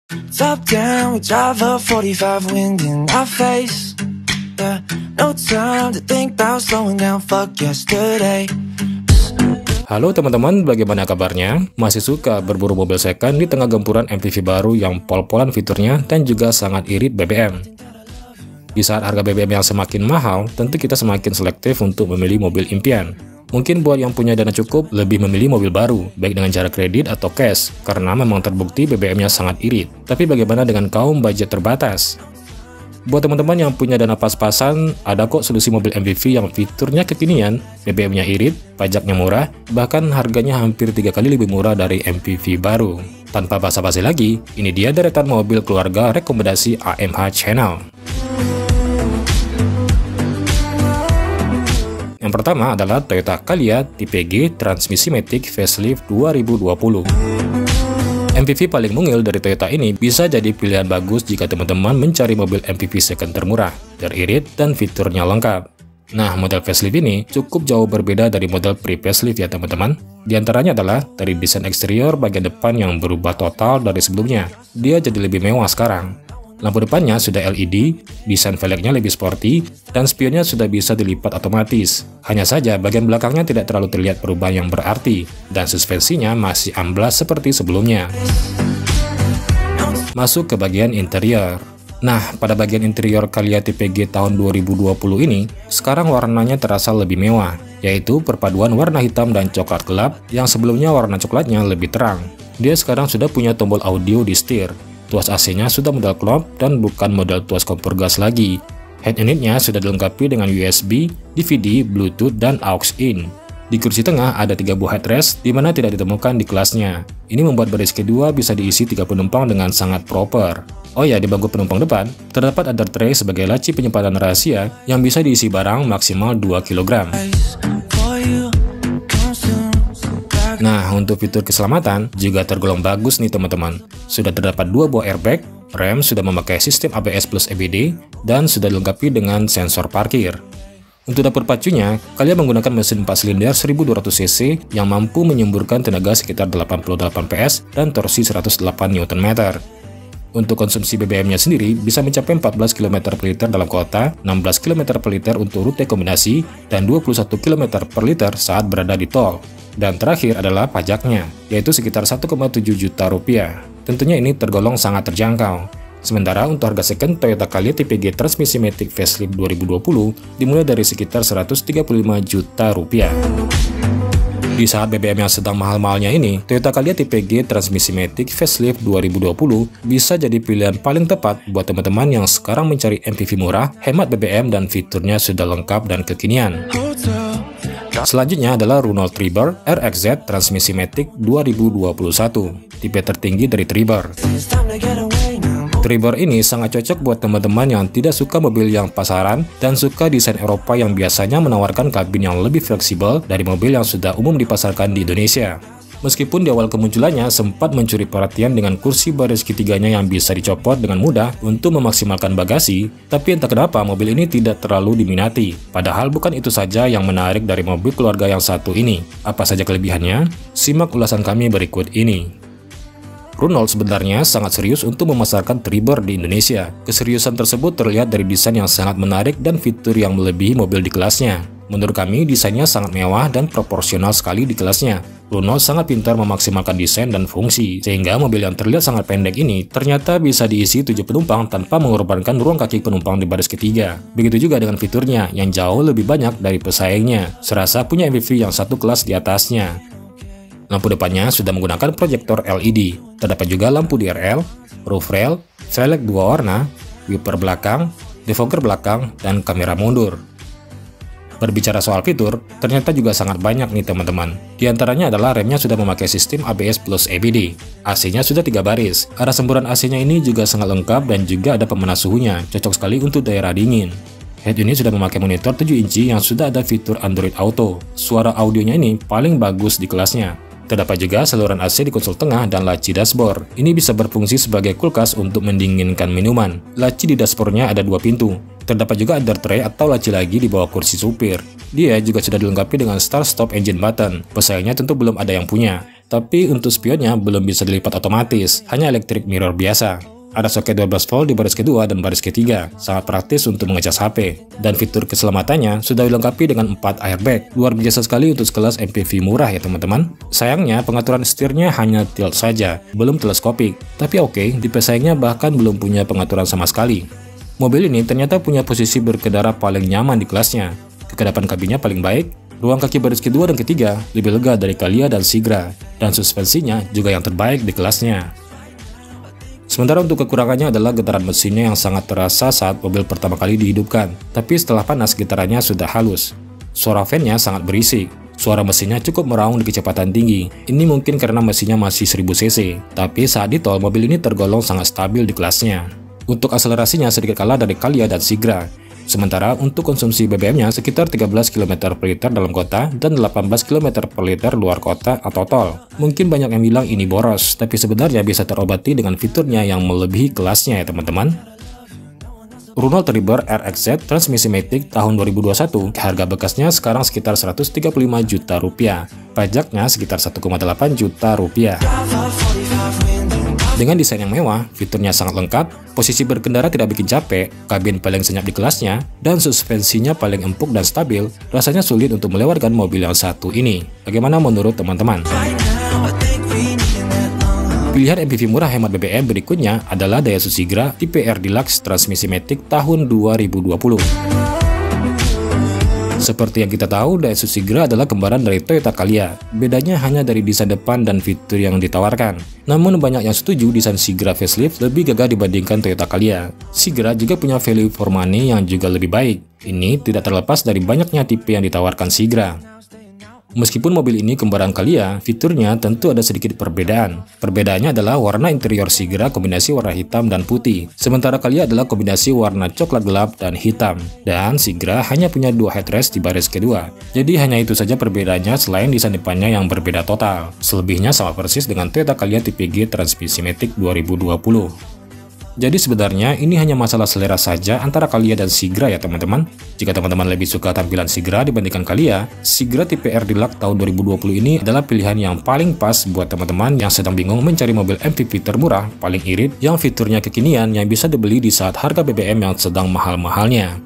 Top down, we drive a 45, wind in our face. Yeah, no time to think about slowing down, fuck yesterday. Halo teman-teman, bagaimana kabarnya? Masih suka berburu mobil second di tengah gempuran MPV baru yang pol-polan fiturnya dan juga sangat irit BBM. Di saat harga BBM yang semakin mahal, tentu kita semakin selektif untuk memilih mobil impian. Mungkin buat yang punya dana cukup, lebih memilih mobil baru, baik dengan cara kredit atau cash, karena memang terbukti BBM-nya sangat irit. Tapi bagaimana dengan kaum budget terbatas? Buat teman-teman yang punya dana pas-pasan, ada kok solusi mobil MPV yang fiturnya kekinian, BBM-nya irit, pajaknya murah, bahkan harganya hampir 3 kali lebih murah dari MPV baru. Tanpa basa-basi lagi, ini dia deretan mobil keluarga rekomendasi AMH Channel. Yang pertama adalah Toyota Calya Tipe G Transmisi Matic Facelift 2020. MPV paling mungil dari Toyota ini bisa jadi pilihan bagus jika teman-teman mencari mobil MPV second termurah, teririt, dan fiturnya lengkap. Nah, model facelift ini cukup jauh berbeda dari model pre-facelift ya teman-teman. Di antaranya adalah dari desain eksterior bagian depan yang berubah total dari sebelumnya. Dia jadi lebih mewah sekarang. Lampu depannya sudah LED, desain velgnya lebih sporty, dan spionnya sudah bisa dilipat otomatis. Hanya saja bagian belakangnya tidak terlalu terlihat perubahan yang berarti, dan suspensinya masih amblas seperti sebelumnya. Masuk ke bagian interior. Nah, pada bagian interior Calya Tipe G tahun 2020 ini, sekarang warnanya terasa lebih mewah, yaitu perpaduan warna hitam dan coklat gelap, yang sebelumnya warna coklatnya lebih terang. Dia sekarang sudah punya tombol audio di setir. Tuas AC-nya sudah model knob dan bukan model tuas kompor gas lagi. Head unit-nya sudah dilengkapi dengan USB, DVD, Bluetooth, dan aux-in. Di kursi tengah ada 3 buah headrest, di mana tidak ditemukan di kelasnya. Ini membuat baris kedua bisa diisi 3 penumpang dengan sangat proper. Oh ya, di bangku penumpang depan, terdapat under tray sebagai laci penyimpanan rahasia yang bisa diisi barang maksimal 2 kg. Nah, untuk fitur keselamatan juga tergolong bagus nih teman-teman. Sudah terdapat 2 buah airbag, rem sudah memakai sistem ABS plus EBD, dan sudah dilengkapi dengan sensor parkir. Untuk dapur pacunya, kalian menggunakan mesin 4 silinder 1200 cc yang mampu menyemburkan tenaga sekitar 88 PS dan torsi 108 Nm. Untuk konsumsi BBM-nya sendiri bisa mencapai 14 km per liter dalam kota, 16 km per liter untuk rute kombinasi, dan 21 km per liter saat berada di tol. Dan terakhir adalah pajaknya, yaitu sekitar 1,7 juta rupiah. Tentunya ini tergolong sangat terjangkau. Sementara untuk harga second Toyota Calya Tipe G Transmisi Matic Facelift 2020 dimulai dari sekitar 135 juta rupiah. Di saat BBM yang sedang mahal-mahalnya ini, Toyota Calya Tipe G Transmisi Matic Facelift 2020 bisa jadi pilihan paling tepat buat teman-teman yang sekarang mencari MPV murah, hemat BBM, dan fiturnya sudah lengkap dan kekinian. Selanjutnya adalah Renault Triber RXZ Transmisi Matic 2021, tipe tertinggi dari Triber. Triber ini sangat cocok buat teman-teman yang tidak suka mobil yang pasaran dan suka desain Eropa yang biasanya menawarkan kabin yang lebih fleksibel dari mobil yang sudah umum dipasarkan di Indonesia. Meskipun di awal kemunculannya sempat mencuri perhatian dengan kursi baris ketiganya yang bisa dicopot dengan mudah untuk memaksimalkan bagasi, tapi entah kenapa mobil ini tidak terlalu diminati. Padahal bukan itu saja yang menarik dari mobil keluarga yang satu ini. Apa saja kelebihannya? Simak ulasan kami berikut ini. Renault sebenarnya sangat serius untuk memasarkan Triber di Indonesia. Keseriusan tersebut terlihat dari desain yang sangat menarik dan fitur yang melebihi mobil di kelasnya. Menurut kami, desainnya sangat mewah dan proporsional sekali di kelasnya. Renault sangat pintar memaksimalkan desain dan fungsi, sehingga mobil yang terlihat sangat pendek ini ternyata bisa diisi 7 penumpang tanpa mengorbankan ruang kaki penumpang di baris ketiga. Begitu juga dengan fiturnya yang jauh lebih banyak dari pesaingnya, serasa punya MPV yang satu kelas di atasnya. Lampu depannya sudah menggunakan proyektor LED, terdapat juga lampu DRL, roof rail, velg 2 warna, wiper belakang, defogger belakang, dan kamera mundur. Berbicara soal fitur, ternyata juga sangat banyak nih teman-teman. Di antaranya adalah remnya sudah memakai sistem ABS plus EBD. AC-nya sudah 3 baris. Arah semburan AC-nya ini juga sangat lengkap dan juga ada pemanas suhunya, cocok sekali untuk daerah dingin. Head unit sudah memakai monitor 7 inci yang sudah ada fitur Android Auto. Suara audionya ini paling bagus di kelasnya. Terdapat juga saluran AC di konsol tengah dan laci dashboard. Ini bisa berfungsi sebagai kulkas untuk mendinginkan minuman. Laci di dashboardnya ada 2 pintu. Terdapat juga under tray atau laci lagi di bawah kursi supir. Dia juga sudah dilengkapi dengan start stop engine button. Pesaingnya tentu belum ada yang punya. Tapi untuk spionnya belum bisa dilipat otomatis, hanya electric mirror biasa. Ada soket 12 volt di baris kedua dan baris ketiga, sangat praktis untuk mengecas HP. Dan fitur keselamatannya sudah dilengkapi dengan 4 airbag, luar biasa sekali untuk sekelas MPV murah ya teman-teman. Sayangnya pengaturan setirnya hanya tilt saja, belum teleskopik. Tapi oke, tipe pesaingnya bahkan belum punya pengaturan sama sekali. Mobil ini ternyata punya posisi berkendara paling nyaman di kelasnya. Kekedapan kabinnya paling baik, ruang kaki baris kedua dan ketiga lebih lega dari Calya dan Sigra, dan suspensinya juga yang terbaik di kelasnya. Sementara untuk kekurangannya adalah getaran mesinnya yang sangat terasa saat mobil pertama kali dihidupkan, tapi setelah panas getarannya sudah halus. Suara fan-nya sangat berisik, suara mesinnya cukup meraung di kecepatan tinggi. Ini mungkin karena mesinnya masih 1000 cc, tapi saat di tol mobil ini tergolong sangat stabil di kelasnya. Untuk akselerasinya sedikit kalah dari Calya dan Sigra. Sementara untuk konsumsi BBM-nya sekitar 13 km per liter dalam kota dan 18 km per liter luar kota atau tol. Mungkin banyak yang bilang ini boros, tapi sebenarnya bisa terobati dengan fiturnya yang melebihi kelasnya ya teman-teman. Renault Triber RXZ transmisi matic tahun 2021, harga bekasnya sekarang sekitar 135 juta rupiah. Pajaknya sekitar 1,8 juta rupiah. Dengan desain yang mewah, fiturnya sangat lengkap, posisi berkendara tidak bikin capek, kabin paling senyap di kelasnya, dan suspensinya paling empuk dan stabil, rasanya sulit untuk melewatkan mobil yang satu ini. Bagaimana menurut teman-teman? Pilihan MPV murah hemat BBM berikutnya adalah Daihatsu Sigra tipe R Deluxe transmisi matic tahun 2020. Seperti yang kita tahu, Daihatsu Sigra adalah kembaran dari Toyota Calya. Bedanya hanya dari desain depan dan fitur yang ditawarkan. Namun banyak yang setuju desain Sigra facelift lebih gagah dibandingkan Toyota Calya. Sigra juga punya value for money yang juga lebih baik. Ini tidak terlepas dari banyaknya tipe yang ditawarkan Sigra. Meskipun mobil ini kembaran Calya, fiturnya tentu ada sedikit perbedaan. Perbedaannya adalah warna interior Sigra kombinasi warna hitam dan putih, sementara Calya adalah kombinasi warna coklat gelap dan hitam. Dan Sigra hanya punya 2 headrest di baris kedua. Jadi hanya itu saja perbedaannya selain desain depannya yang berbeda total. Selebihnya sama persis dengan Toyota Calya tipe G transmisi matic 2020. Jadi sebenarnya ini hanya masalah selera saja antara Calya dan Sigra ya teman-teman. Jika teman-teman lebih suka tampilan Sigra dibandingkan Calya, Sigra tipe R Deluxe tahun 2020 ini adalah pilihan yang paling pas buat teman-teman yang sedang bingung mencari mobil MPV termurah, paling irit, yang fiturnya kekinian yang bisa dibeli di saat harga BBM yang sedang mahal-mahalnya.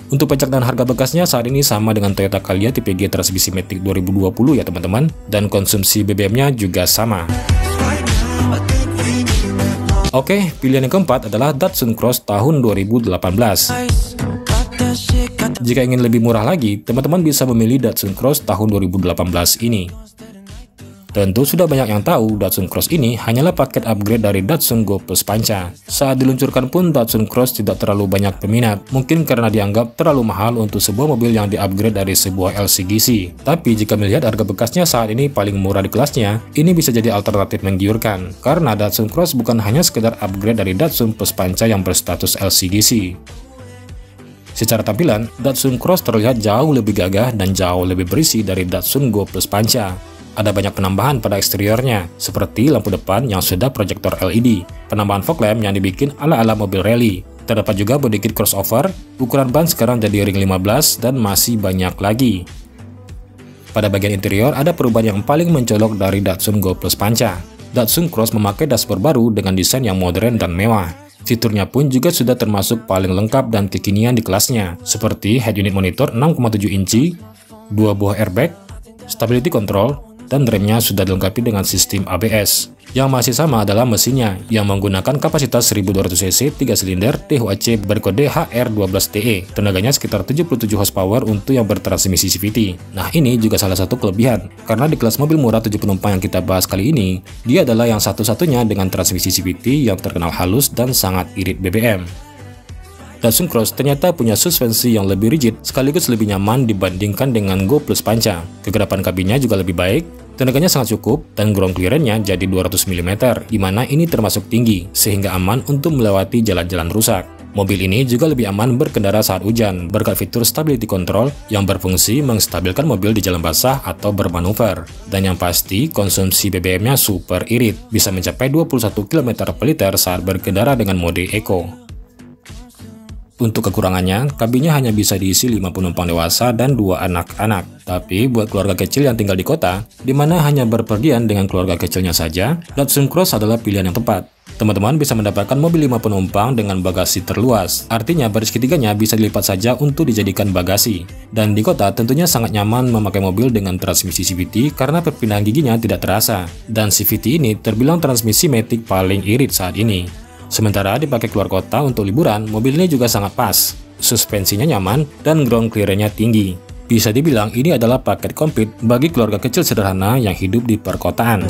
Untuk pajak dan harga bekasnya saat ini sama dengan Toyota Calya tipe G transmisi matic 2020 ya teman-teman, dan konsumsi BBM-nya juga sama. Oke, pilihan yang keempat adalah Datsun Cross tahun 2018. Jika ingin lebih murah lagi, teman-teman bisa memilih Datsun Cross tahun 2018 ini. Tentu sudah banyak yang tahu Datsun Cross ini hanyalah paket upgrade dari Datsun Go Plus Panca. Saat diluncurkan pun Datsun Cross tidak terlalu banyak peminat, mungkin karena dianggap terlalu mahal untuk sebuah mobil yang di-upgrade dari sebuah LCGC. Tapi jika melihat harga bekasnya saat ini paling murah di kelasnya, ini bisa jadi alternatif menggiurkan, karena Datsun Cross bukan hanya sekedar upgrade dari Datsun Plus Panca yang berstatus LCGC. Secara tampilan, Datsun Cross terlihat jauh lebih gagah dan jauh lebih berisi dari Datsun Go Plus Panca. Ada banyak penambahan pada eksteriornya, seperti lampu depan yang sudah proyektor LED, penambahan fog lamp yang dibikin ala-ala mobil rally. Terdapat juga body kit crossover, ukuran ban sekarang jadi ring 15, dan masih banyak lagi. Pada bagian interior ada perubahan yang paling mencolok dari Datsun Go Plus Panca. Datsun Cross memakai dashboard baru dengan desain yang modern dan mewah. Fiturnya pun juga sudah termasuk paling lengkap dan kekinian di kelasnya, seperti head unit monitor 6,7 inci, 2 buah airbag, stability control, dan remnya sudah dilengkapi dengan sistem ABS. Yang masih sama adalah mesinnya, yang menggunakan kapasitas 1200 cc 3 silinder THC berkode HR12TE. Tenaganya sekitar 77 horsepower untuk yang bertransmisi CVT. Nah, ini juga salah satu kelebihan, karena di kelas mobil murah 7 penumpang yang kita bahas kali ini, dia adalah yang satu-satunya dengan transmisi CVT yang terkenal halus dan sangat irit BBM. Datsun Cross ternyata punya suspensi yang lebih rigid sekaligus lebih nyaman dibandingkan dengan Go Plus Panca. Kegerapan kabinnya juga lebih baik, tenaganya sangat cukup, dan ground clearance-nya jadi 200 mm, di mana ini termasuk tinggi, sehingga aman untuk melewati jalan-jalan rusak. Mobil ini juga lebih aman berkendara saat hujan, berkat fitur stability control yang berfungsi menstabilkan mobil di jalan basah atau bermanuver. Dan yang pasti, konsumsi BBM-nya super irit, bisa mencapai 21 km per liter saat berkendara dengan mode Eco. Untuk kekurangannya, kabinnya hanya bisa diisi 5 penumpang dewasa dan 2 anak-anak. Tapi buat keluarga kecil yang tinggal di kota, di mana hanya berpergian dengan keluarga kecilnya saja, Datsun Cross adalah pilihan yang tepat. Teman-teman bisa mendapatkan mobil 5 penumpang dengan bagasi terluas. Artinya baris ketiganya bisa dilipat saja untuk dijadikan bagasi. Dan di kota tentunya sangat nyaman memakai mobil dengan transmisi CVT karena perpindahan giginya tidak terasa. Dan CVT ini terbilang transmisi matic paling irit saat ini. Sementara dipakai keluar kota untuk liburan, mobil ini juga sangat pas. Suspensinya nyaman dan ground clearance-nya tinggi. Bisa dibilang ini adalah paket komplit bagi keluarga kecil sederhana yang hidup di perkotaan.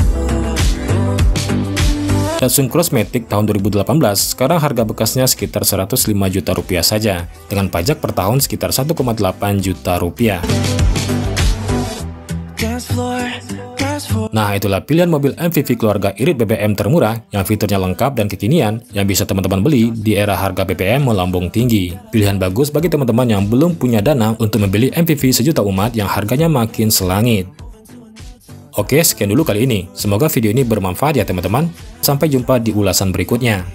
Datsun Cross Matic tahun 2018 sekarang harga bekasnya sekitar 105 juta rupiah saja, dengan pajak per tahun sekitar 1,8 juta rupiah. Nah, itulah pilihan mobil MPV keluarga irit BBM termurah yang fiturnya lengkap dan kekinian yang bisa teman-teman beli di era harga BBM melambung tinggi. Pilihan bagus bagi teman-teman yang belum punya dana untuk membeli MPV sejuta umat yang harganya makin selangit. Oke, sekian dulu kali ini. Semoga video ini bermanfaat ya teman-teman. Sampai jumpa di ulasan berikutnya.